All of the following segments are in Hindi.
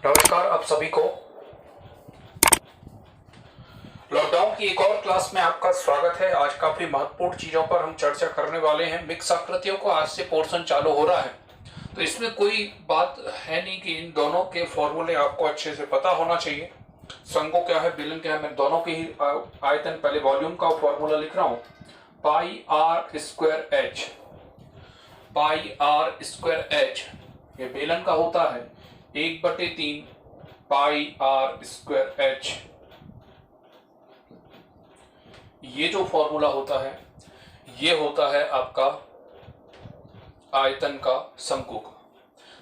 नमस्कार आप सभी को। लॉकडाउन की एक और क्लास में आपका स्वागत है। आज काफी महत्वपूर्ण चीजों पर हम चर्चा करने वाले हैं। मिक्स आकृतियों को आज से पोर्शन चालू हो रहा है, तो इसमें कोई बात है नहीं कि इन दोनों के फॉर्मूले आपको अच्छे से पता होना चाहिए। संको क्या है, बेलन क्या है, मैं दोनों के ही आयतन पहले वॉल्यूम का फॉर्मूला लिख रहा हूं। Pi r square h, pi r square h ये बेलन का होता है 1/3 पाई आर स्क्वायर एच। ये जो फॉर्मूला होता है ये होता है आपका आयतन का शंकु का।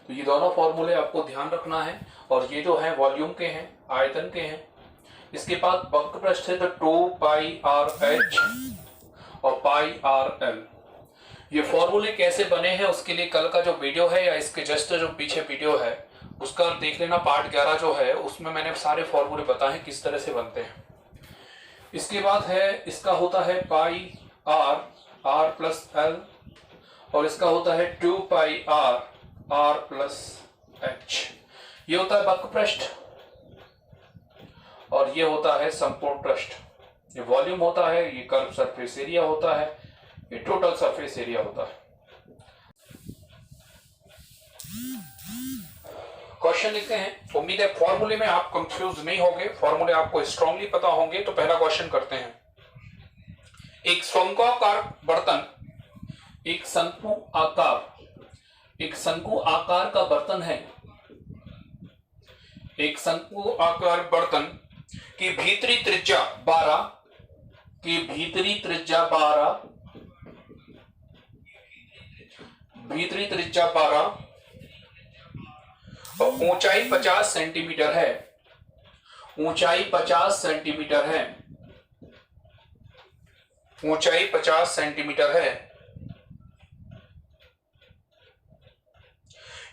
तो ये दोनों फॉर्मूले आपको ध्यान रखना है, और ये जो है वॉल्यूम के हैं, आयतन के हैं। इसके बाद वक्र पृष्ठ है तो 2 पाई आर एच और पाई आर एल। ये फॉर्मूले कैसे बने हैं उसके लिए कल का जो वीडियो है या इसके जस्ट जो पीछे वीडियो है उसका देख लेना। पार्ट 11 जो है उसमें मैंने सारे फॉर्मूले बताए हैं किस तरह से बनते हैं। इसके बाद है इसका होता है पाई आर, आर प्लस एल, और इसका होता है 2 पाई आर, आर प्लस एच। ये होता है वक्र पृष्ठ और ये होता है संपूर्ण पृष्ठ। ये वॉल्यूम होता है, ये कर्व सरफेस एरिया होता है, ये टोटल सरफेस एरिया होता है। क्वेश्चन लिखते हैं। उम्मीद है फॉर्मूले में आप कंफ्यूज नहीं होंगे, फॉर्मूले आपको स्ट्रांगली पता होंगे। तो पहला क्वेश्चन करते हैं। एक शंक्वाकार बर्तन, एक शंकु आकार का बर्तन है। एक शंकु आकार बर्तन की भीतरी त्रिज्या 12 और ऊंचाई 50 सेंटीमीटर है। ऊंचाई 50 सेंटीमीटर है।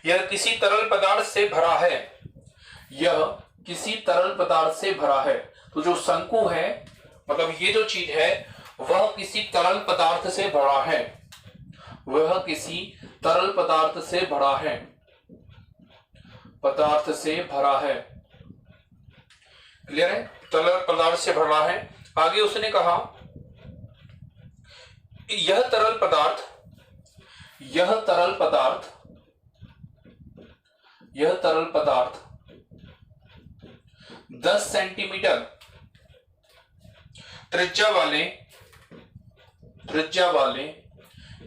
यह किसी तरल पदार्थ से भरा है। यह किसी तरल पदार्थ से भरा है। तो जो शंकु है, मतलब ये जो चीज है वह किसी तरल पदार्थ से भरा है। वह किसी तरल पदार्थ से भरा है। क्लियर है? तरल पदार्थ से भरा है। आगे उसने कहा यह तरल पदार्थ 10 सेंटीमीटर त्रिज्या वाले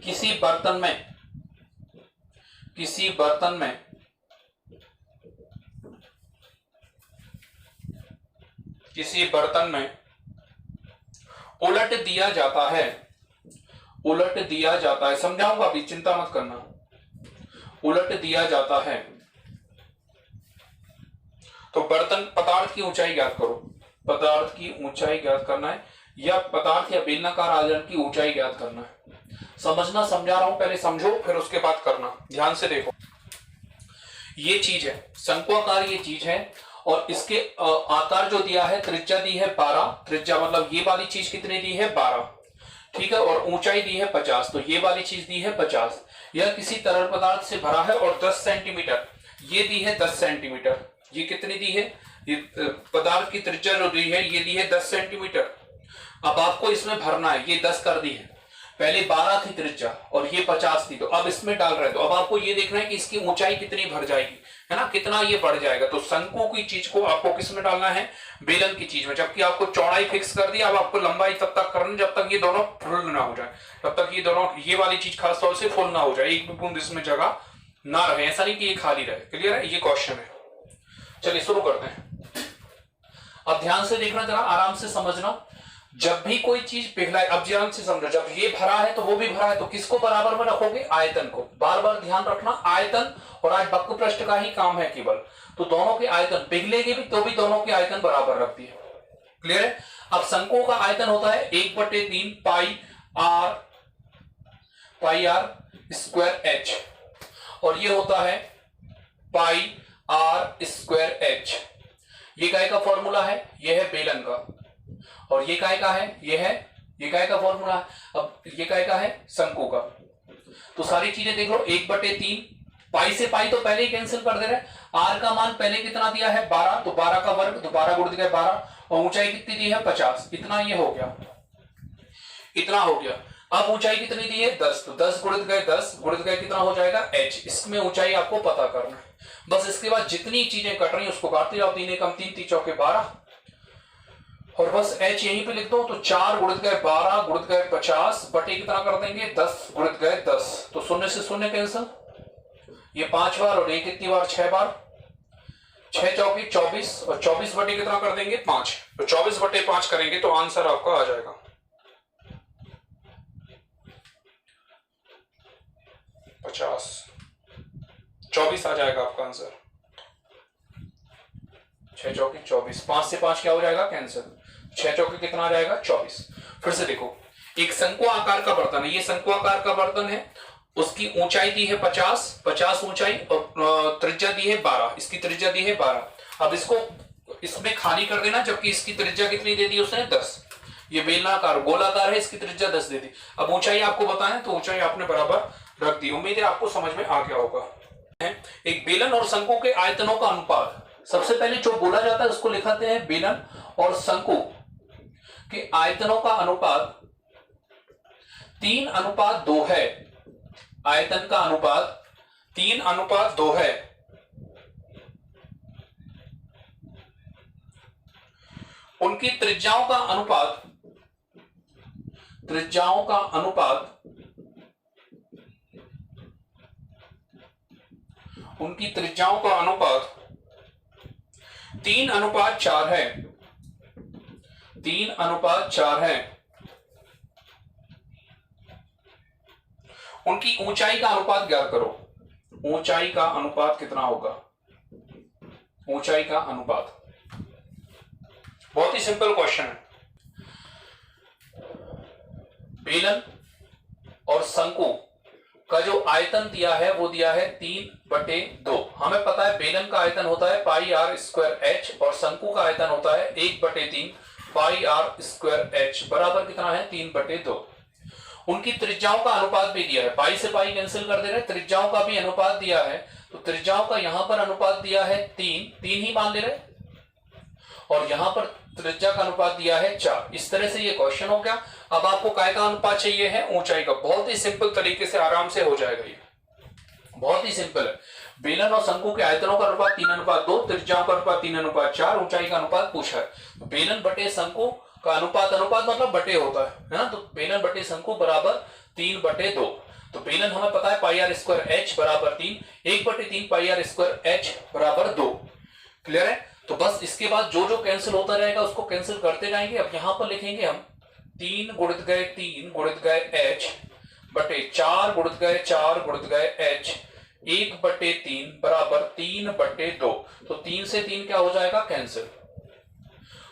किसी बर्तन में उलट दिया जाता है। समझाऊंगा अभी, चिंता मत करना। उलट दिया जाता है। तो बर्तन पदार्थ की ऊंचाई ज्ञात करो। पदार्थ की ऊंचाई ज्ञात करना है, या पदार्थ या बेलनाकार आयतन की ऊंचाई ज्ञात करना है। समझना, समझा रहा हूं, पहले समझो फिर उसके बाद करना। ध्यान से देखो। ये चीज है शंक्वाकार, ये चीज है, और इसके आकार जो दिया है, त्रिज्या दी है 12। त्रिज्या मतलब ये वाली चीज कितनी दी है? 12। ठीक है। और ऊंचाई दी है 50, तो ये वाली चीज दी है 50। यह किसी तरल पदार्थ से भरा है, और 10 सेंटीमीटर ये दी है। 10 सेंटीमीटर ये कितनी दी है? ये पदार्थ की त्रिज्या जो दी है ये दी है 10 सेंटीमीटर। अब आपको इसमें भरना है। ये 10 कर दी है, पहले 12 थी त्रिज्या और ये 50 थी, तो अब इसमें डाल रहे हैं। तो अब आपको ये देखना है कि इसकी ऊंचाई कितनी भर जाएगी, है ना, कितना ये बढ़ जाएगा। तो शंकु की चीज को आपको किस में डालना है? बेलन की चीज में। जबकि आपको चौड़ाई फिक्स कर दी, अब आपको लंबाई तब तक करनी जब तक ये दोनों फुल ना हो जाए, तब तक ये दोनों, ये वाली चीज खासतौर से फुल ना हो जाए, एक भी बूंद इसमें जगह ना रहे। ऐसा नहीं कि ये खाली रहे। क्लियर है? ये क्वेश्चन है। चलिए शुरू करते हैं। अब ध्यान से देखना, जरा आराम से समझना। जब भी कोई चीज पिघलाए, अब ध्यान से समझो, जब ये भरा है तो वो भी भरा है, तो किसको बराबर में रखोगे? आयतन को। बार बार ध्यान रखना, आयतन और आज वक्र पृष्ठ का ही काम है केवल। तो दोनों के आयतन पिघलेगी भी तो भी दोनों के आयतन बराबर रखती है। क्लियर है? अब शंकु का आयतन होता है 1/3 पाई आर स्क्वायर एच, और ये होता है पाई आर स्क्वायर एच। ये काय का फॉर्मूला है? ये है बेलन का। और ये काय का है? ये काय का फॉर्मूला है। अब ये काय का है? शंकु का। तो सारी चीजें देख लो, 1/3 पाई से पाई तो पहले ही कैंसिल कर दे रहे हैं। आर का मान पहले कितना दिया है 12, तो 12 का वर्ग, तो 12 गुणित गए 12, और ऊंचाई कितनी दी है 50, इतना ये हो गया, इतना हो गया। अब ऊंचाई कितनी दी है 10, तो 10 गुणित गए 10 गुणित गए कितना हो जाएगा h, इसमें ऊंचाई आपको पता करना है। बस इसके बाद जितनी चीजें कट रही है उसको काटते जाओ, 3 एकम 3, 3 चौके 12, और बस h यहीं पे लिख दो। तो 4 गुणित गए 12 गुणित गए 50 बटे कितना कर देंगे 10 गुणित गए 10, तो शून्य से शून्य कैंसिल, ये 5 बार और ये कितनी बार 6 बार, 6 चौके 24, और 24 बटे कितना कर देंगे 5, तो 24 बटे 5 करेंगे तो आंसर आपका आ जाएगा 50, 24 आ जाएगा आपका आंसर। 6 चौके 24, 5 से 5 क्या हो जाएगा कैंसिल, 6 चौके कितना आ जाएगा 24। फिर से देखो, एक शंकु आकार का बर्तन है, ये शंकु आकार का बर्तन है, उसकी ऊंचाई दी है 50 ऊंचाई, और त्रिज्या दी है 12, इसकी त्रिज्या दी है 12। अब इसको इसमें खाली कर देना, जबकि इसकी त्रिज्या कितनी दे दी उसने 10, ये बेलनाकार गोलाकार है, इसकी त्रिज्या 10 दे दी। अब ऊंचाई आपको बताएं तो ऊंचाई आपने बराबर रख दी। उम्मीद है आपको समझ में आ गया होगा। एक बेलन और शंकु के आयतनों का अनुपात, सबसे पहले जो बोला जाता है उसको लिखाते हैं बेलन और शंकु के आयतनों का अनुपात 3:2 है। आयतन का अनुपात 3:2 है। उनकी त्रिज्याओं का अनुपात, त्रिज्याओं का अनुपात, उनकी त्रिज्याओं का अनुपात 3:4 है, 3:4 है। उनकी ऊंचाई का अनुपात ज्ञात करो, ऊंचाई का अनुपात कितना होगा, ऊंचाई का अनुपात, बहुत ही सिंपल क्वेश्चन है। बेलन और शंकु का जो आयतन दिया है वो दिया है 3/2। हमें पता है बेलन का आयतन होता है πr²h और शंकु का आयतन होता है 1/3 πr²h, बराबर कितना है 3/2। उनकी त्रिज्याओं का अनुपात भी दिया है, पाई से पाई कैंसिल कर दे रहे, त्रिज्याओं का भी अनुपात दिया है, तो त्रिज्याओं का यहां पर अनुपात दिया है 3 ही मान ले रहे, और यहां पर त्रिज्या का अनुपात दिया है 4। इस तरह से ये क्वेश्चन हो गया। अब आपको काय का अनुपात चाहिए है ऊंचाई का, बहुत ही सिंपल तरीके से आराम से हो जाएगा, ये बहुत ही सिंपल है। बेलन और शंकु के आयतनों का अनुपात 3:2, त्रिज्याओं का अनुपात 3:4, ऊंचाई का अनुपात पूछा है। बेलन बटे शंकु का अनुपात, अनुपात मतलब बटे होता है ना, तो बेलन बटे शंकु बराबर 3/2। तो बेलन हमें पता है πr² बराबर 3, 1/3 πr² बराबर 2। क्लियर है? तो बस इसके बाद जो जो कैंसिल होता रहेगा उसको कैंसिल करते जाएंगे। अब यहां पर लिखेंगे हम 3 गुणित गए 3 गुणित गए h बटे 4 गुणित गए 4 गुणित गए h 1/3 बराबर 3/2। तो 3 से 3 क्या हो जाएगा कैंसिल,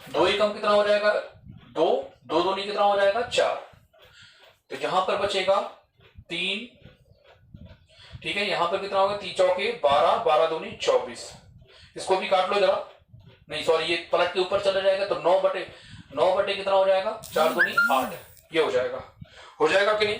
2 एकम कितना हो जाएगा 2, 2 दूनी कितना हो जाएगा 4, तो यहां पर बचेगा 3। ठीक है, यहां पर कितना होगा 3 चौके 12, 12 दूनी 24, इसको भी काट लो जरा, नहीं सॉरी ये पलट के ऊपर चला जाएगा, तो 9 बटे कितना हो जाएगा 4 दूनी 8, ये हो जाएगा कि नहीं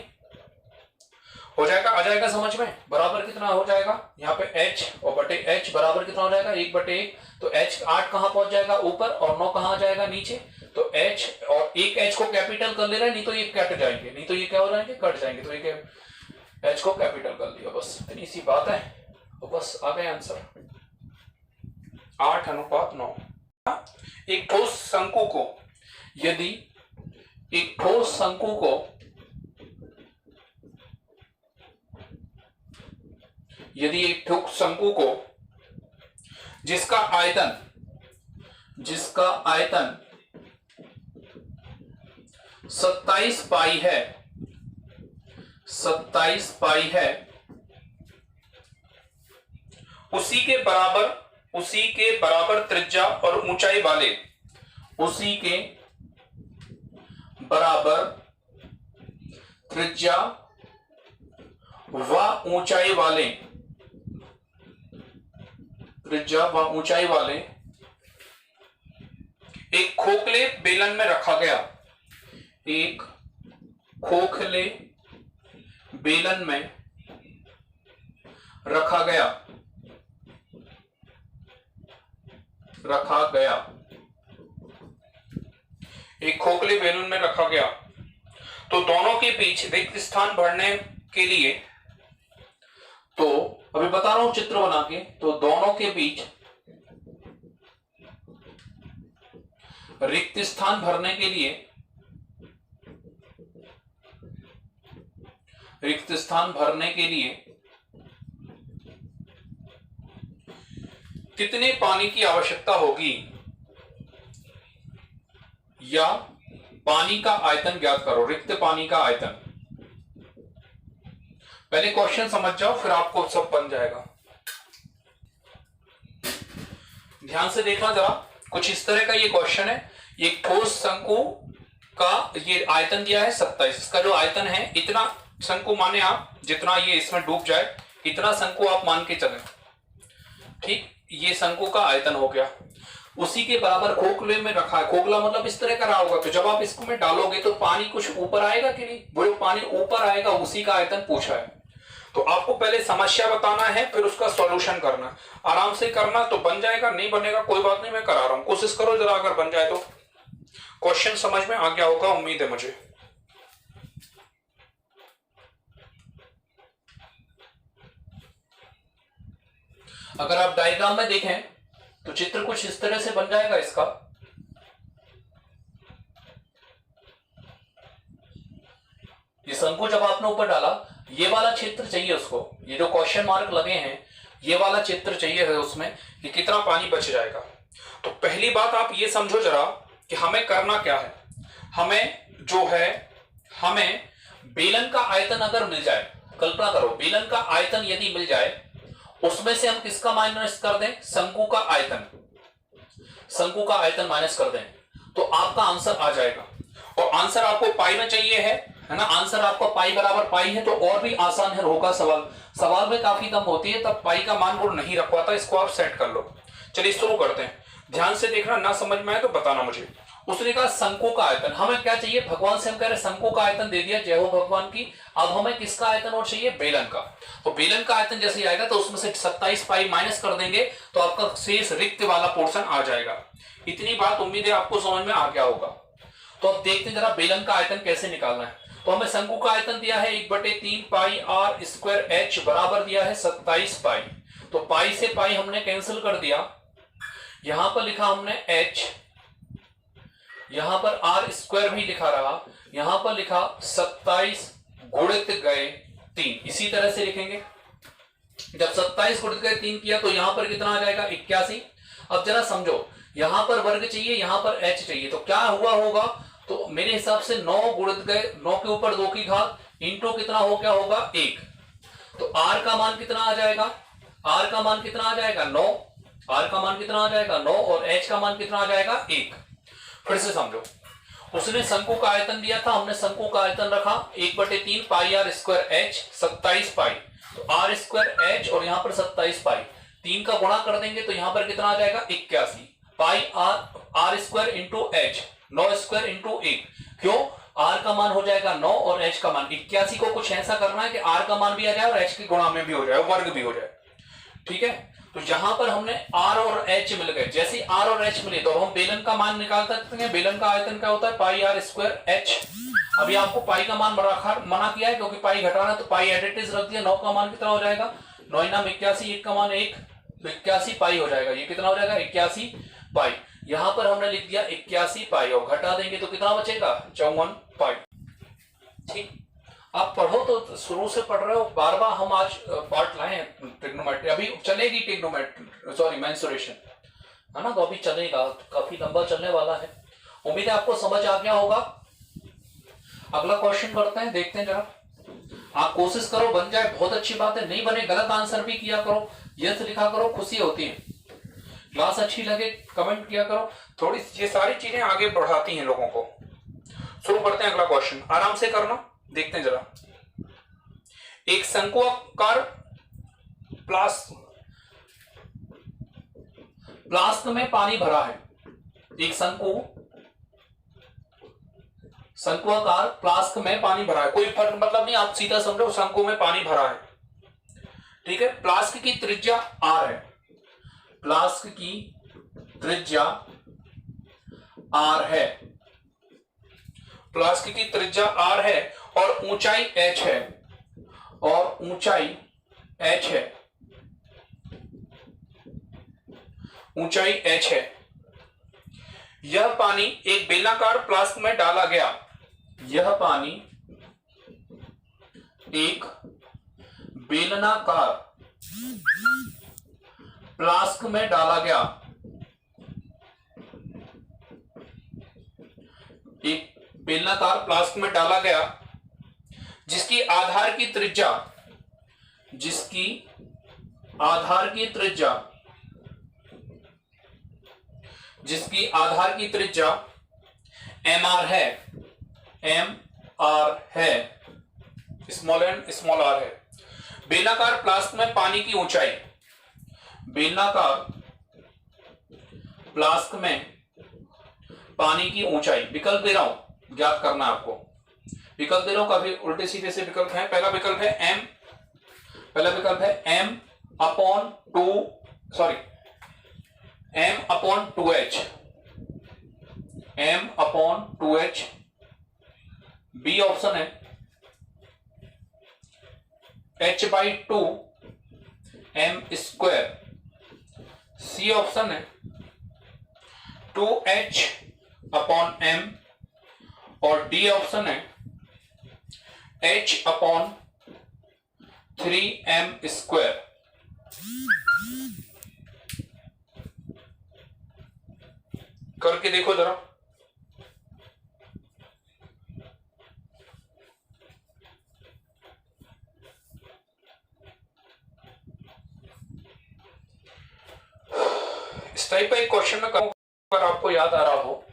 हो जाएगा, आ जाएगा समझ में। बराबर कितना हो जाएगा यहाँ पे h और बटे h बराबर कितना हो जाएगा 1/1, तो h 8 कहां पहुंच जाएगा ऊपर और 9 कहां आ जाएगा नीचे, तो h और एक h को कैपिटल कर ले रहे हैं, नहीं तो ये कट जाएंगे, नहीं तो ये क्या हो जाएंगे कट जाएंगे, तो ये h को कैपिटल कर लिया, बस इतनी सी बात है, तो बस आ गए आंसर 8:9। एक ठोस शंकु को, यदि एक ठोस शंकु को जिसका आयतन 27 पाई है, 27 पाई है, उसी के बराबर त्रिज्या और ऊंचाई वाले, उसी के बराबर त्रिज्या व ऊंचाई वाले, त्रिज्या व ऊंचाई वाले एक खोखले बेलन में रखा गया, एक खोखले बेलन में रखा गया, रखा गया, एक खोखले बैलून में रखा गया, तो दोनों के बीच रिक्त स्थान भरने के लिए, तो अभी बता रहा हूं चित्र बना के, तो दोनों के बीच रिक्त स्थान भरने के लिए, रिक्त स्थान भरने के लिए कितने पानी की आवश्यकता होगी, या पानी का आयतन ज्ञात करो, रिक्त पानी का आयतन। पहले क्वेश्चन समझ जाओ, फिर आपको सब बन जाएगा। ध्यान से देखना जरा, कुछ इस तरह का ये क्वेश्चन है। ये ठोस शंकु का ये आयतन दिया है 27, इसका जो आयतन है इतना शंकु माने आप, जितना ये इसमें डूब जाए इतना शंकु आप मान के चलें, ठीक। ये शंकु का आयतन हो गया। उसी के बराबर खोखले में रखा है, खोखला मतलब इस तरह का रहा होगा, तो जब आप इसको में डालोगे तो पानी कुछ ऊपर आएगा कि नहीं, वो जो पानी ऊपर आएगा उसी का आयतन पूछा है। तो आपको पहले समस्या बताना है, फिर उसका सॉल्यूशन करना, आराम से करना, तो बन जाएगा। नहीं बनेगा कोई बात नहीं, मैं करा रहा हूं, कोशिश करो जरा, अगर बन जाए तो। क्वेश्चन समझ में आ गया होगा, उम्मीद है मुझे। अगर आप डायग्राम में देखें तो चित्र कुछ इस तरह से बन जाएगा इसका। ये शंकु जब आपने ऊपर डाला, ये वाला क्षेत्र चाहिए उसको, ये जो क्वेश्चन मार्क लगे हैं ये वाला क्षेत्र चाहिए है उसमें कि कितना पानी बच जाएगा। तो पहली बात आप ये समझो जरा कि हमें करना क्या है। हमें जो है, हमें बेलन का आयतन अगर मिल जाए, कल्पना करो बेलन का आयतन यदि मिल जाए, उसमें से हम किसका माइनस कर दें, शंकु का आयतन, शंकु का आयतन माइनस कर दें, तो आपका आंसर आ जाएगा। और आंसर आपको पाई में चाहिए है ना, आंसर आपका पाई बराबर पाई है, तो और भी आसान है होगा सवाल। सवाल में काफी कम होती है, तब पाई का मान वो नहीं रखवाता, इसको आप सेट कर लो। चलिए शुरू करते हैं, ध्यान से देखना, ना समझ में आए तो बताना मुझे। उसने कहा शंकु का आयतन, हमें क्या चाहिए, भगवान से हम कह रहे शंकु का आयतन दे दिया, जय हो भगवान की। अब हमें किसका आयतन और चाहिए, बेलन का। तो बेलन का आयतन जैसे आएगा तो उसमें से 27 पाई माइनस कर देंगे, तो आपका शेष रिक्त वाला पोर्शन आ जाएगा। इतनी बात उम्मीद है आपको समझ में आ गया होगा। तो अब देखते हैं जरा बेलन का आयतन कैसे निकालना है। तो हमें शंकु का आयतन दिया है 1/3 पाई आर स्क्वायर एच बराबर दिया है 27 पाई। तो पाई से पाई हमने कैंसिल कर दिया, यहां पर लिखा हमने एच, यहां पर आर स्क्वायर भी लिखा रहा, यहां पर लिखा 27 गुणित गए 3, इसी तरह से लिखेंगे। जब 27 गुणित गए 3 किया तो यहां पर कितना आ जाएगा, 81। अब जरा समझो, यहां पर वर्ग चाहिए, यहां पर एच चाहिए, तो क्या हुआ होगा, तो मेरे हिसाब से 9 गुणित गए 9 के ऊपर 2 की घात इंटू कितना हो गया होगा 1। तो आर का मान कितना आ जाएगा, आर का मान कितना आ जाएगा 9, आर का मान कितना आ जाएगा 9, और एच का मान कितना आ जाएगा 1। फिर से समझो, उसने शंकु का आयतन दिया था, हमने शंकु का आयतन रखा 1/3 पाई आर स्क्वायर एच 27 पाई, तो आर स्क्वायर एच और यहां पर 27 पाई, 3 का गुणा कर देंगे तो यहां पर कितना आ जाएगा 81 pi r square into h, 9 square into 1। क्यों, आर का मान हो जाएगा 9 और एच का मान 81 को कुछ ऐसा करना है कि आर का मान भी आ जाए और एच के गुणा में भी हो जाए, वर्ग भी हो जाए, ठीक है। तो यहां पर हमने आर और एच मिल गए, जैसे ही आर और एच मिले तो हम बेलन का मान निकाल सकते हैं। बेलन का आयतन क्या होता है, पाई आर स्क्वायर एच। अभी आपको पाई का मान मना किया है क्योंकि पाई घटाना, तो पाई एडिटिव रख दिया। 9 का मान कितना हो जाएगा, 9 नाम 81, 1 का मान 1, तो 81 पाई हो जाएगा। ये कितना हो जाएगा 81 पाई। यहां पर हमने लिख दिया 81 पाई, और घटा देंगे तो कितना बचेगा 54 पाई। ठीक, आप पढ़ो तो शुरू से पढ़ रहे हो, बार बार हम आज पार्ट लाए हैं ट्रिग्नोमेट्री, अभी चलेगी ट्रिग्नोमेट्री, सॉरी मेंसुरेशन, है ना, तो अभी चलेगा, काफी लंबा चलने वाला है। उम्मीद है आपको समझ आ गया होगा। अगला क्वेश्चन करते हैं, देखते हैं जरा। आप कोशिश करो बन जाए, बहुत अच्छी बात है, नहीं बने गलत आंसर भी किया करो, यस लिखा करो, खुशी होती है। क्लास अच्छी लगे कमेंट किया करो, थोड़ी ये सारी चीजें आगे बढ़ाती हैं लोगों को। शुरू करते हैं अगला क्वेश्चन, आराम से करना, देखते हैं जरा। एक शंक्वाकार फ्लास्क में पानी भरा है, एक शंक्वाकार फ्लास्क में पानी भरा है, कोई फर्क मतलब नहीं, आप सीधा समझो, शंकु में पानी भरा है, ठीक है, फ्लास्क की त्रिज्या r है, फ्लास्क की त्रिज्या r है, फ्लास्क की त्रिज्या r है और ऊंचाई h है, और ऊंचाई h है, ऊंचाई h है। यह पानी एक बेलनाकार फ्लास्क में डाला गया, यह पानी एक बेलनाकार फ्लास्क में डाला गया, एक बेलनाकार फ्लास्क में डाला गया जिसकी आधार की त्रिज्या, जिसकी आधार की त्रिज्या, जिसकी आधार की त्रिज्या mr है, mr है, स्मॉल एन स्मॉल r है। बेलनाकार फ्लास्क में पानी की ऊंचाई, बेलनाकार फ्लास्क में पानी की ऊंचाई, विकल्प दे रहा हूं, ज्ञात करना है आपको, विकल्प दे रहा हूं, काफी उल्टे सीधे से विकल्प है। पहला विकल्प है m, पहला विकल्प है m upon 2h, m upon 2h। B option है h/2 m²। सी ऑप्शन है 2h अपॉन m, और डी ऑप्शन है h अपॉन 3m²। करके देखो जरा। इस टाइप का एक क्वेश्चन में कहूं, अगर आपको याद आ रहा हो,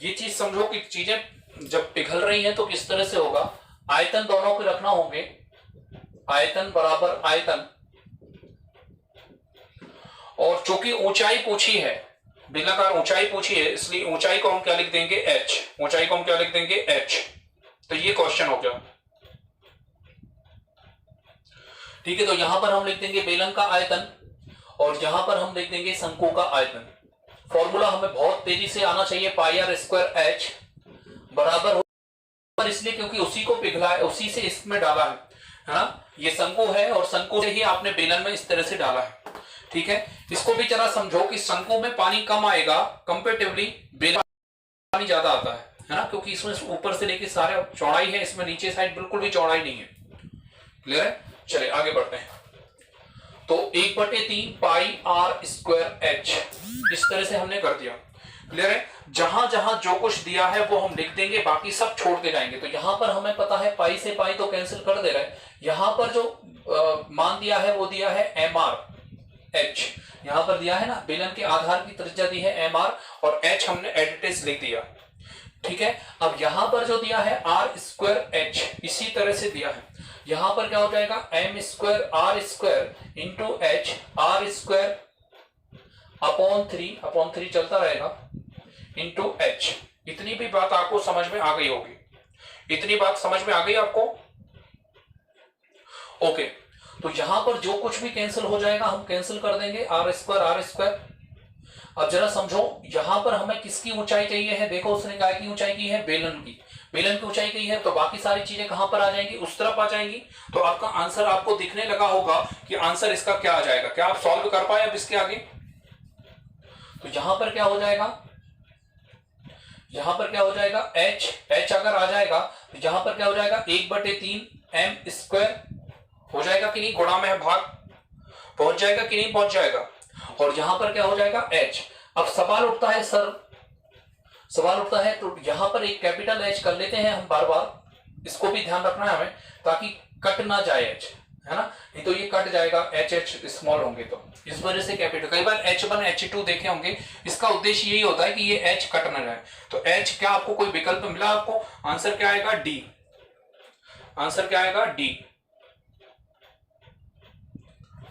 ये चीज समझो कि चीजें जब पिघल रही हैं तो किस तरह से होगा। आयतन दोनों को रखना होंगे, आयतन बराबर आयतन, और चूंकि ऊंचाई पूछी है, बेलनाकार ऊंचाई पूछी है, इसलिए ऊंचाई को हम क्या लिख देंगे h, ऊंचाई को हम क्या लिख देंगे h। तो ये क्वेश्चन हो गया, ठीक है। तो यहां पर हम लिख देंगे बेलन का आयतन, और यहां पर हम लिख देंगे शंकु का आयतन। फॉर्मूला हमें बहुत तेजी से आना चाहिए, πr² h बराबर हो, पर इसलिए क्योंकि उसी को पिघला है, उसी से इसमें डाला है ना, ये शंकु है और शंकु से ही आपने बेलन में इस तरह से डाला है, ठीक है। इसको भी जरा समझो कि शंकु में पानी कम आएगा कंपेरेटिवली, बेलन में पानी ज्यादा आता है ना, क्योंकि इसमें ऊपर से लेके सारे चौड़ाई है, इसमें नीचे साइड बिल्कुल भी चौड़ाई नहीं है। क्लियर है, चलिए आगे बढ़ते हैं। तो 1/3 πr²h इस तरह से हमने कर दिया। क्लियर है, जहां जहां जो कुछ दिया है वो हम लिख देंगे, बाकी सब छोड़ के जाएंगे। तो यहां पर हमें पता है पाई से पाई तो कैंसिल कर दे रहे हैं। यहां पर जो मान दिया है वो दिया है mr h, यहां पर दिया है ना, बेलन के आधार की त्रिज्या दी है mr और h हमने एडिटेज लिख दिया, ठीक है। अब यहां पर जो दिया है r²h इसी तरह से दिया है, यहां पर क्या हो जाएगा m²r² into h, r² upon 3 चलता रहेगा इंटू h। इतनी भी बात आपको समझ में आ गई होगी, इतनी बात समझ में आ गई आपको, ओके। तो यहां पर जो कुछ भी कैंसिल हो जाएगा हम कैंसिल कर देंगे, r²। अब जरा समझो, यहां पर हमें किसकी ऊंचाई चाहिए है, देखो उसने क्या की ऊंचाई की है, बेलन की, बेलन की ऊंचाई की है, तो बाकी सारी चीजें कहां पर आ जाएंगी, उस तरफ आ जाएंगी। तो आपका आंसर आपको दिखने लगा होगा कि आंसर इसका क्या आ जाएगा। क्या आप सॉल्व कर पाए अब इसके आगे? तो यहां पर क्या हो जाएगा, यहां पर क्या हो जाएगा h अगर आ जाएगा तो यहां पर क्या हो जाएगा 1/3 m² हो जाएगा कि नहीं, गुणा में है भाग, पहुंच जाएगा कि नहीं पहुंच जाएगा। और यहां पर क्या हो जाएगा h। अब सवाल उठता है सर, सवाल उठता है तो यहां पर एक कैपिटल H कर लेते हैं हम बार बार, इसको भी ध्यान रखना है हमें ताकि कट ना जाए H, है ना, नहीं तो ये कट जाएगा, H स्मॉल होंगे तो इस वजह से कैपिटल। कई बार H1 H2 देखे होंगे, इसका उद्देश्य यही होता है कि ये H कट ना जाए। तो H क्या आपको कोई विकल्प मिला आपको, आंसर क्या आएगा D, आंसर क्या आएगा D।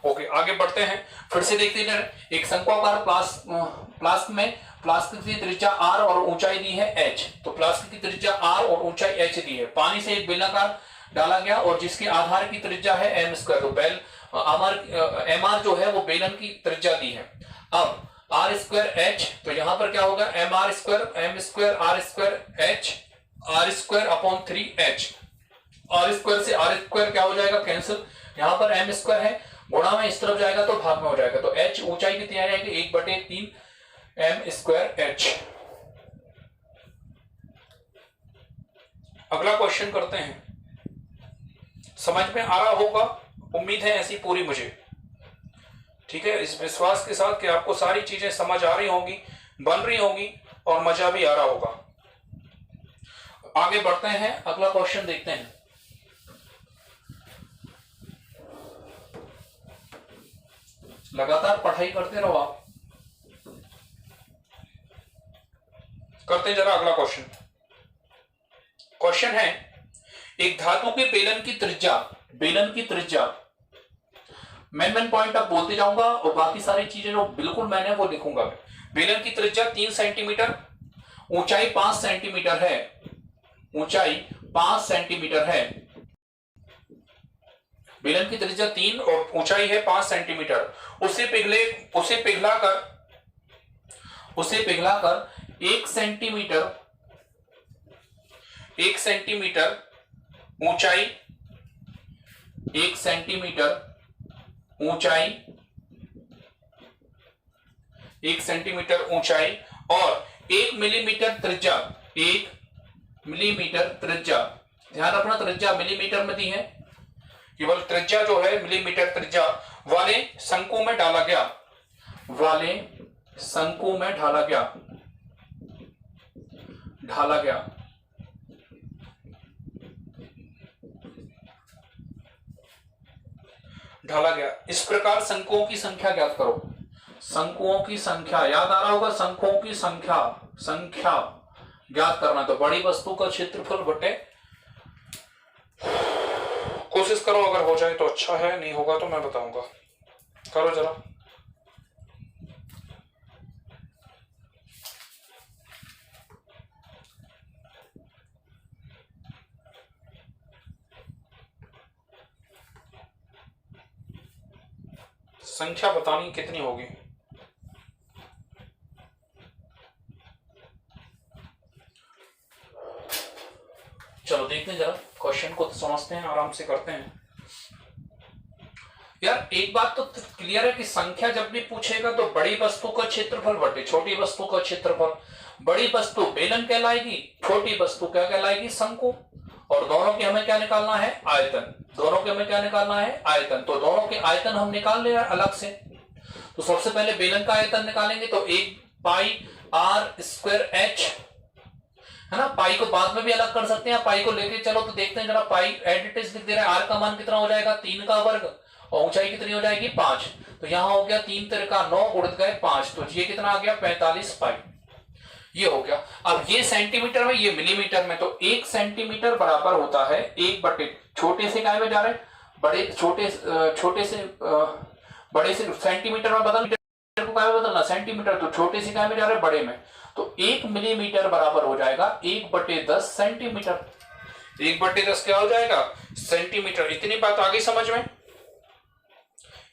ओके आगे बढ़ते हैं, फिर से देखते हैं। एक शंक्वाकार फ्लास्क में फ्लास्क की त्रिज्या r और ऊंचाई दी है h, तो फ्लास्क की त्रिज्या r और ऊंचाई h दी है। पानी से एक बेलनाकार डाला गया और जिसके आधार की त्रिज्या है एम स्क्वायर, तो बेल एम आर जो है वो बेलन की त्रिज्या दी है। अब आर स्क्वायर एच, तो यहां पर क्या होगा, M R square M square R square H R square upon 3h, R square से आर स्क्वायर क्या हो जाएगा, कैंसिल। यहां पर एम स्क्वायर है, गुणा में इस तरफ जाएगा तो भाग में हो जाएगा, तो h ऊंचाई कितनी आ जाएगी 1/3 एम स्क्वायर एच। अगला क्वेश्चन करते हैं, समझ में आ रहा होगा, उम्मीद है ऐसी पूरी मुझे, ठीक है, इस विश्वास के साथ कि आपको सारी चीजें समझ आ रही होंगी, बन रही होंगी और मजा भी आ रहा होगा। आगे बढ़ते हैं, अगला क्वेश्चन देखते हैं। लगातार पढ़ाई करते रहो आप। करते जरा अगला क्वेश्चन। क्वेश्चन है, एक धातु के बेलन की त्रिज्या मैन पॉइंट अब बोलते जाऊंगा और बाकी सारी चीजें जो बिल्कुल मैंने वो लिखूंगा। बेलन की त्रिज्या 3 सेंटीमीटर, ऊंचाई 5 सेंटीमीटर है, ऊंचाई 5 सेंटीमीटर है। बेलन की त्रिज्या 3 और ऊंचाई है 5 सेंटीमीटर। उसे पिघलाकर 1 सेंटीमीटर ऊंचाई, 1 सेंटीमीटर ऊंचाई, 1 सेंटीमीटर ऊंचाई और 1 मिलीमीटर त्रिज्या, 1 मिलीमीटर त्रिज्या, ध्यान रखना त्रिज्या मिलीमीटर में दी है, केवल त्रिज्या जो है मिलीमीटर त्रिज्या वाले शंकु में ढाला गया, ढाला गया। इस प्रकार शंकुओं की संख्या ज्ञात करो। शंकुओं की संख्या याद आ रहा होगा, शंकुओं की संख्या ज्ञात करना, तो बड़ी वस्तु का क्षेत्रफल बटे, कोशिश करो, अगर हो जाए तो अच्छा है, नहीं होगा तो मैं बताऊंगा, करो जरा। संख्या बतानी कितनी होगी। चलो देखते हैं जरा, क्वेश्चन को समझते हैं, आराम से करते हैं। यार एक बात तो क्लियर है कि संख्या जब भी पूछेगा तो बड़ी वस्तु का क्षेत्रफल बटे छोटी वस्तु का क्षेत्रफल। बड़ी वस्तु बेलन कहलाएगी, छोटी वस्तु क्या कहलाएगी, शंकु। और दोनों के हमें क्या निकालना है, आयतन। दोनों के हमें क्या निकालना है, आयतन। तो दोनों के आयतन हम निकाल ले अलग से। तो सबसे पहले बेलन का आयतन निकालेंगे, तो 1 पाई आर स्क्वायर एच, है ना। पाई को बाद में भी अलग कर सकते हैं, पाई को लेके चलो तो देखते हैं जरा। पाई एडिटिव लिख दे रहा है, आर का मान कितना हो जाएगा 3 का वर्ग और ऊंचाई कितनी हो जाएगी 5। तो यहां हो गया 3 तिरका 9 उड़ गए 5, तो ये कितना आ गया 45 पाई, ये हो गया। अब ये सेंटीमीटर में, ये मिलीमीटर में, तो 1 सेंटीमीटर बराबर होता है 1 बटे, छोटे से काय में जा रहे, बड़े छोटे से बड़े से सेंटीमीटर में बदल, मीटर को काय में बदलना, सेंटीमीटर, तो छोटे से काय में जा रहे बड़े में, तो 1 मिलीमीटर बराबर हो जाएगा 1/10 सेंटीमीटर। 1/10 क्या हो जाएगा, सेंटीमीटर। इतनी बात आ गई समझ में,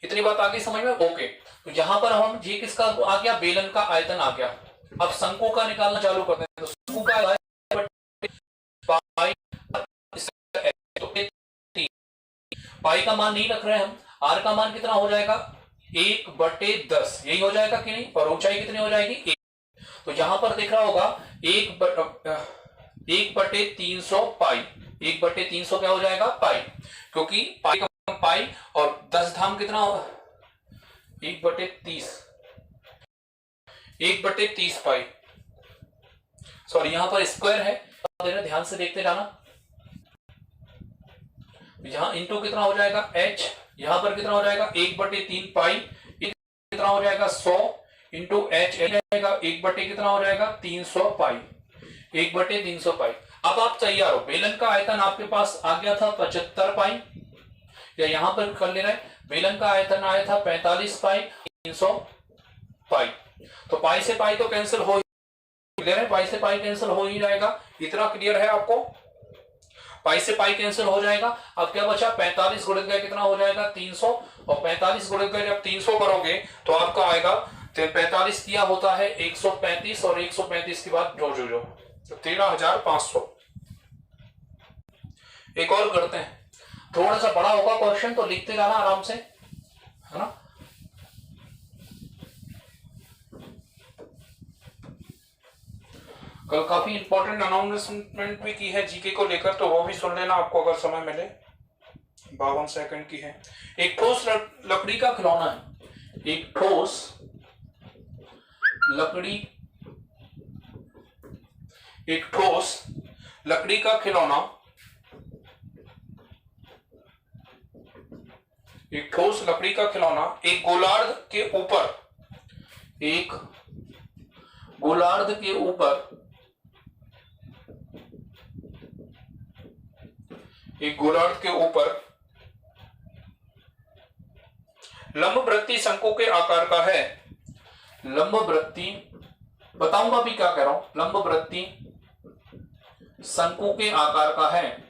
इतनी बात आ गई समझ में, ओके। तो यहां पर हम, ये किसका आ गया, बेलन का आयतन आ गया। अब शंकु का निकालना चालू करते हैं। तो शंकु का पाई का मान नहीं रख रहे हैं हम, आर का मान कितना हो जाएगा 1/10, यही हो जाएगा कि नहीं, और ऊंचाई कितनी हो जाएगी 1। तो यहां पर देख रहा होगा 1/300 पाई, 1/300 क्या हो जाएगा पाई, क्योंकि पाई का पाई और 10 धाम कितना होगा 1/30 पाई, सॉरी यहां पर स्क्वायर है, ध्यान से देखते जाना। यहां इंटू कितना हो जाएगा h, यहां पर कितना हो जाएगा 1/3 पाई, कितना हो जाएगा 100 इंटू h जाएगा 1/, कितना हो जाएगा 300 पाई, 1/300 पाई। अब आप तैयार हो, बेलन का आयतन आपके पास आ गया था 75 पाई, या यहां पर कर ले रहे, बेलन का आयतन आया था 45 पाई, 300 पाई। तो पाई से पाई तो कैंसिल हो ही, पाई से पाई कैंसिल हो ही जाएगा। इतना क्लियर है आपको। पाई से पाई कैंसिल हो जाएगा। अब क्या बचा, 45 गुणित गए कितना हो जाएगा 300, और 45 गुणित गए जब 300 करोगे तो आपका आएगा 45 किया होता है 135, और 135 के बाद जो 13,500। एक और करते हैं, थोड़ा सा बड़ा होगा क्वेश्चन तो लिखते जाना आराम से, है ना। कल काफी इंपॉर्टेंट अनाउंसमेंट भी की है जीके को लेकर, तो वो भी सुन लेना आपको अगर समय मिले। 52 सेकंड की है। एक ठोस लकड़ी का खिलौना है, एक ठोस लकड़ी, एक ठोस लकड़ी का खिलौना, एक ठोस लकड़ी का खिलौना एक गोलार्ध के ऊपर, एक गोलार्ध के ऊपर, एक गोलार्ध के ऊपर लंबवृत्तीय शंकु के आकार का है। लंबवृत्तीय, बताऊंगा भी क्या कह रहा हूं, लंबवृत्तीय शंकु के आकार का है।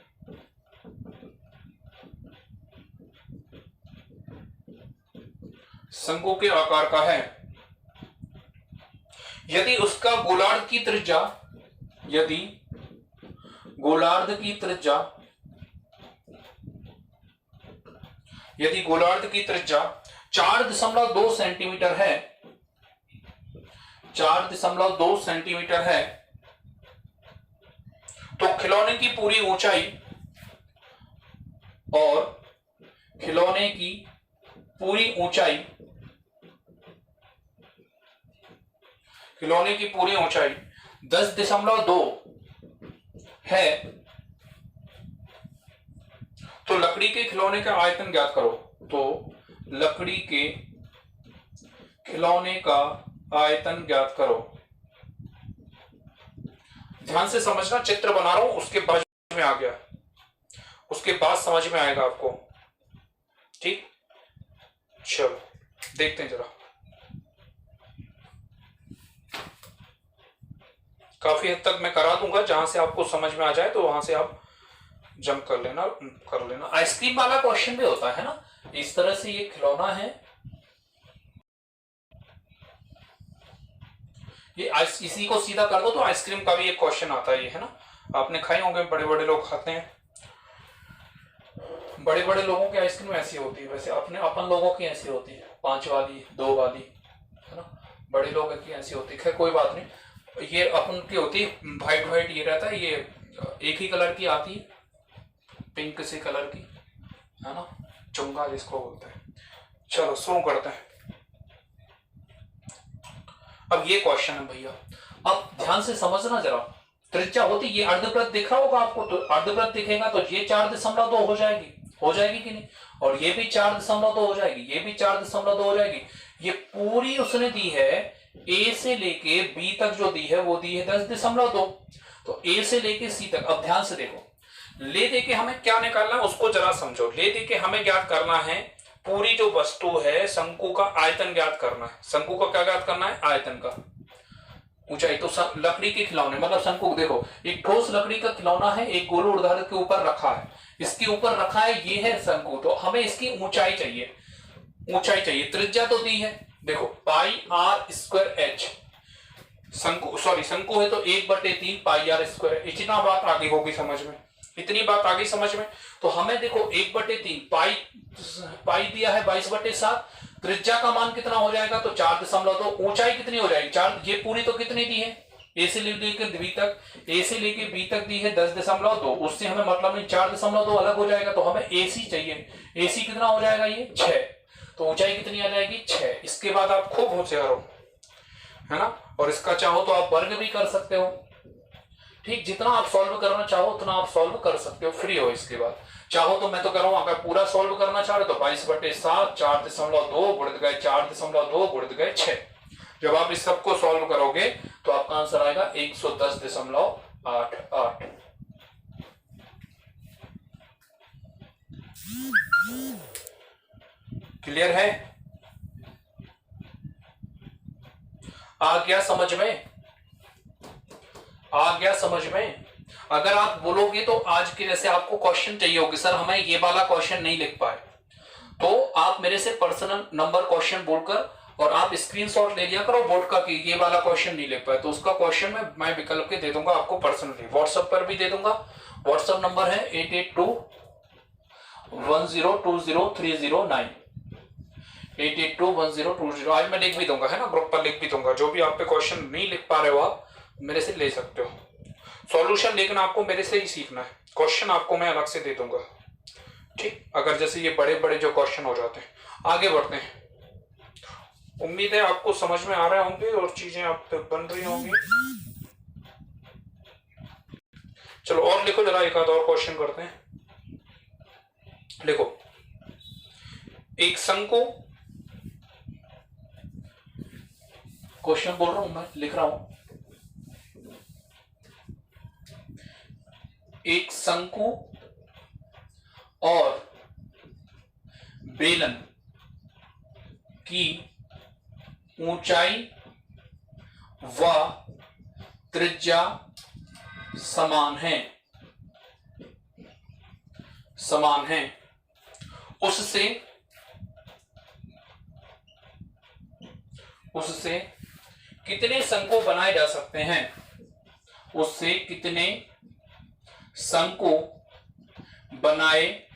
शंकु के आकार का है। यदि उसका गोलार्ध की त्रिज्या, यदि गोलार्ध की त्रिज्या, यदि गोलार्ध की त्रिज्या 4.2 सेंटीमीटर है, 4.2 सेंटीमीटर है, तो खिलौने की पूरी ऊंचाई, और खिलौने की पूरी ऊंचाई, खिलौने की पूरी ऊंचाई 10.2 है, तो लकड़ी के खिलौने का आयतन ज्ञात करो। तो लकड़ी के खिलौने का आयतन ज्ञात करो। ध्यान से समझना, चित्र बना रहा हूं उसके बाद में आ गया, उसके बाद समझ में आएगा आपको, ठीक। चलो देखते हैं जरा। काफी हद तक मैं करा दूंगा, जहां से आपको समझ में आ जाए तो वहां से आप जंप कर लेना। आइसक्रीम वाला क्वेश्चन भी होता है ना, इस तरह से ये खिलौना है, ये इसी को सीधा कर दो तो आइसक्रीम का भी एक क्वेश्चन आता है, ये है ना, आपने खाए होंगे, बड़े बड़े लोग खाते हैं, बड़े बड़े लोगों की आइसक्रीम ऐसी होती है, वैसे अपने अपन लोगों की ऐसी होती है 5 वाली 2 वाली, है ना, बड़े लोगों की ऐसी होती है। खैर कोई बात नहीं, ये अपन की होती है व्हाइट व्हाइट, ये रहता है, ये एक ही कलर की आती है, पिंक से कलर की, है ना, चुंगा जिसको बोलते हैं। चलो शुरू करते हैं। अब ये क्वेश्चन है भैया, अब ध्यान से समझना जरा। त्रिज्या होती, ये अर्धवृत्त दिख रहा होगा आपको, तो अर्धवृत्त दिखेगा तो ये 4.2 हो जाएगी कि नहीं, और ये भी 4.2 हो जाएगी, ये भी 4.2 हो जाएगी। ये पूरी उसने दी है, ए से लेके बी तक जो दी है वो दी है 10.2, तो ए से लेके सी तक। अब ध्यान से देखो, ले दे के हमें क्या निकालना है उसको जरा समझो। ले दे के हमें ज्ञात करना है पूरी जो वस्तु है, शंकु का आयतन ज्ञात करना है। शंकु का क्या ज्ञात करना है, आयतन का, ऊंचाई। तो लकड़ी के खिलौने मतलब शंकु, देखो एक ठोस लकड़ी का खिलौना है, एक गोल ऊर्ध्वाधर के ऊपर रखा है, इसके ऊपर रखा है, ये है शंकु, तो हमें इसकी ऊंचाई चाहिए, ऊंचाई चाहिए। त्रिज्या तो दी है, देखो पाई आर स्क्वायर एच, शंकु है तो 1/3 पाई आर स्क्वायर। इतना बात आगे होगी समझ में, इतनी बात आगे समझ में। तो हमें देखो 1/3 पाई दिया है 22/7, त्रिज्या का मान कितना हो जाएगा, तो 4.2, ऊंचाई कितनी हो जाएगी 4, ये पूरी तो कितनी दी है, ए से लेके बी तक, ए से लेके बी तक दी है 10.2, उससे हमें मतलब नहीं, 4.2 अलग हो जाएगा, तो हमें एसी चाहिए। एसी कितना हो जाएगा, ये 6, तो ऊंचाई कितनी आ जाएगी 6। इसके बाद आप खूब होशियार हो, है ना, और इसका चाहो तो आप वर्ग भी कर सकते हो, ठीक, जितना आप सॉल्व करना चाहो उतना आप सॉल्व कर सकते हो, फ्री हो। इसके बाद चाहो तो मैं तो कह रहा हूं, अगर पूरा सॉल्व करना चाह रहे तो 22/7, 4.2 गुणित गए 4.2 गुणित गए 6। जब आप इस सबको सॉल्व करोगे तो आपका आंसर आएगा 110.88। क्लियर है, आ गया समझ में, आ गया समझ में। अगर आप बोलोगे तो आज के जैसे आपको क्वेश्चन चाहिए होगी, सर हमें ये वाला क्वेश्चन नहीं लिख पाए, तो आप मेरे से पर्सनल नंबर क्वेश्चन बोलकर और आप स्क्रीनशॉट ले लिया करो बोर्ड का कि ये वाला क्वेश्चन नहीं लिख पाए, तो उसका क्वेश्चन मैं विकल्प के दे दूंगा आपको पर्सनली, व्हाट्सएप पर भी दे दूंगा। व्हाट्सएप नंबर है 8821020309, 8821020309। आज मैं लिख भी दूंगा, है ना, ग्रुप पर लिख भी दूंगा। जो भी आप पे क्वेश्चन नहीं लिख पा रहे हो आप मेरे से ले सकते हो। सॉल्यूशन लेकिन आपको मेरे से ही सीखना है, क्वेश्चन आपको मैं अलग से दे दूंगा, ठीक। अगर जैसे ये बड़े बड़े जो क्वेश्चन हो जाते हैं। आगे बढ़ते हैं, उम्मीद है आपको समझ में आ रहे होंगे और चीजें आप पे बन रही होंगी। चलो और लिखो जरा, एक आध और क्वेश्चन करते हैं। लिखो, एक शंकु, क्वेश्चन बोल रहा हूं मैं, लिख रहा हूं। एक शंकु और बेलन की ऊंचाई व त्रिज्या समान है, उससे कितने शंकु बनाए जा सकते हैं, उससे कितने शंकु बनाए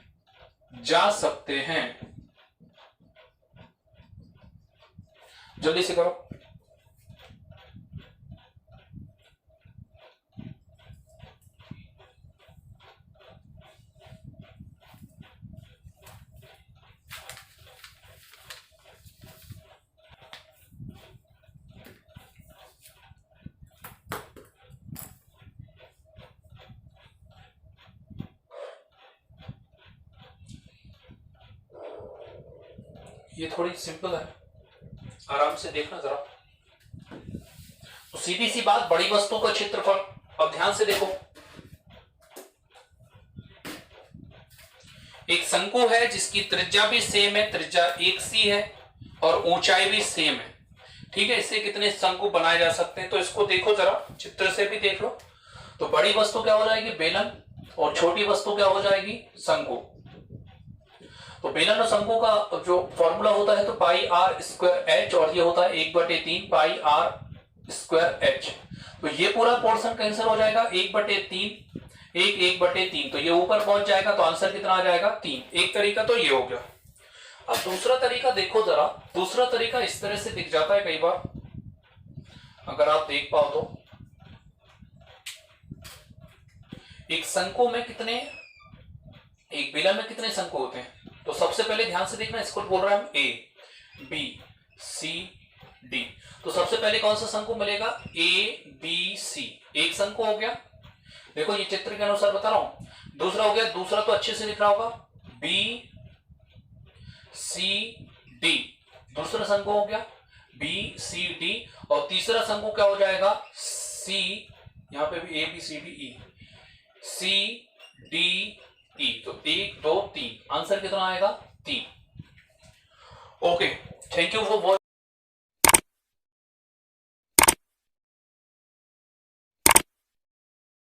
जा सकते हैं। जल्दी से करो। ये थोड़ी सिंपल है, आराम से देखना जरा। तो सीधी सी बात, बड़ी वस्तु का क्षेत्रफल, अब ध्यान से देखो। एक शंकु है जिसकी त्रिज्या भी सेम है, त्रिज्या 1 सी है और ऊंचाई भी सेम है, ठीक है। इससे कितने शंकु बनाए जा सकते हैं, तो इसको देखो जरा, चित्र से भी देख लो। तो बड़ी वस्तु क्या हो जाएगी, बेलन, और छोटी वस्तु क्या हो जाएगी, शंकु। तो बेलन और शंकु का जो फॉर्मूला होता है तो पाई आर स्क्वायर एच, और ये होता है 1/3 पाई आर स्क्वायर एच। तो ये पूरा पोर्शन कैंसिल हो जाएगा, 1/3 1/3, तो ये ऊपर पहुंच जाएगा, तो आंसर कितना आ जाएगा, 3। एक तरीका तो ये हो गया। अब दूसरा तरीका देखो जरा, दूसरा तरीका इस तरह से दिख जाता है कई बार, अगर आप देख पाओ तो। एक शंकु में कितने, एक बेलन में कितने शंकु होते हैं, तो सबसे पहले ध्यान से देखना, इसको बोल रहा है ए बी सी डी। तो सबसे पहले कौन सा शंकु मिलेगा, ए बी सी, एक शंकु हो गया। देखो ये चित्र के अनुसार बता रहा हूं। दूसरा हो गया, दूसरा तो अच्छे से दिख रहा होगा, बी सी डी, दूसरा शंकु हो गया बी सी डी। और तीसरा शंकु क्या हो जाएगा, सी, यहां पे भी A B C D E, C D E. तो 1 2 3, आंसर कितना आएगा, 3। Okay, thank you for watching.